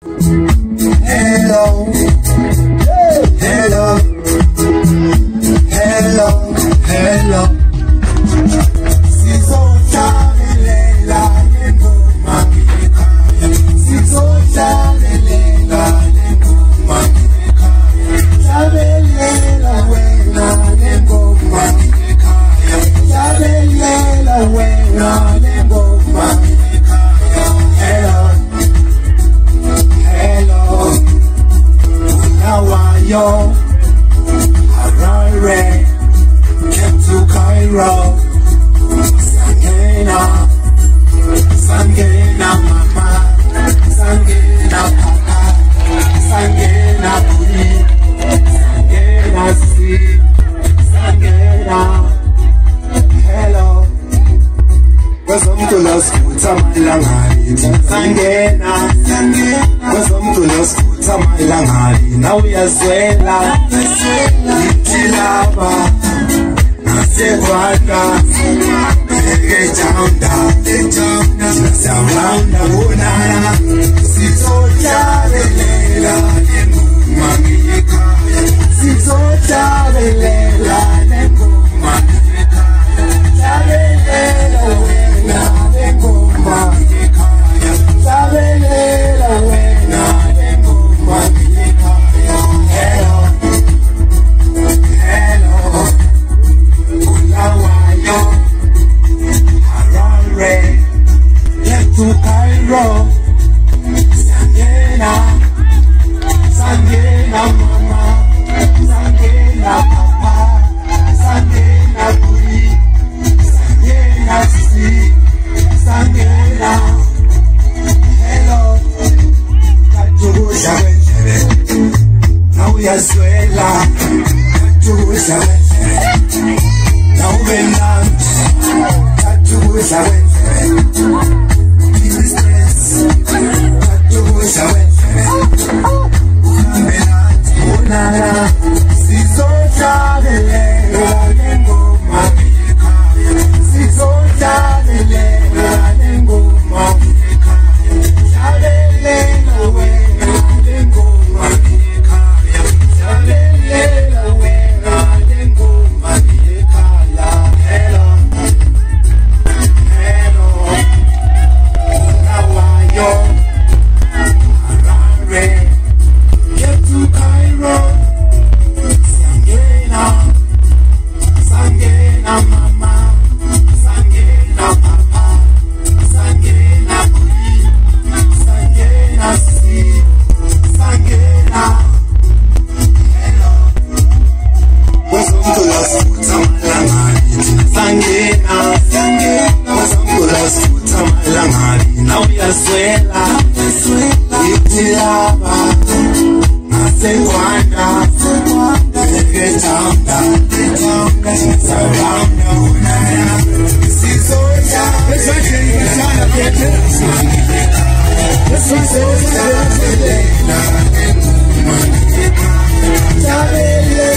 Hello, hello, hello, hello. Sizojabulela ngengoma ekhaya. Sizojabulela ngengoma ekhaya. Jabulela wena ngengoma ekhaya. Jabulela wena ngengoma ekhaya. Hello. Yo, Harare, came to Cairo, Sangena, Sangena mama, Sangena papa, Sangena puri, Sangena si, Sangena, hello. Kwezomculo sikhutha amalangani, Sangena, kwezomculo sikhutha amalangani, nawe uyazwela, ithi laba, nasekwanda, eJaunda, siyawulanda bonana, sizojabulela ngengoma ekhaya, sizojabulela ngengoma ekhaya, jabulela wena ngengoma ekhaya, jabulela wena ngengoma ekhaya. Hello, hello, Bulawayo, Harare, get to Cairo, Sangena, Sangena mama, Sangena papa, Sangena puri, Sangena si, Sangena, hello, Katuja wenjere, now we are swela, Katuja wenjere, now we land, Katuja wenjere, this stress, Katuja wenjere, Ukameland, Unara, Sizojabulela ngengoma ekhaya, Sizojabulela ngengoma ekhaya, jabulela wena ngengoma ekhaya, jabulela wena ngengoma ekhaya. Hello, hello, Bulawayo, Harare, get to Cairo, Sangena, Sangena mama, Sangena papa, Sangena puri, Sangena si, Sangena, hello. Kwezomculo sikhutha amalangani, Sangena, kwezomculo sikhutha amalangani, nawe uyazwela, ithi laba, nasekwanda, eJaunda, siyawulanda bonana, sizojabulela ngengoma ekhaya, jabulela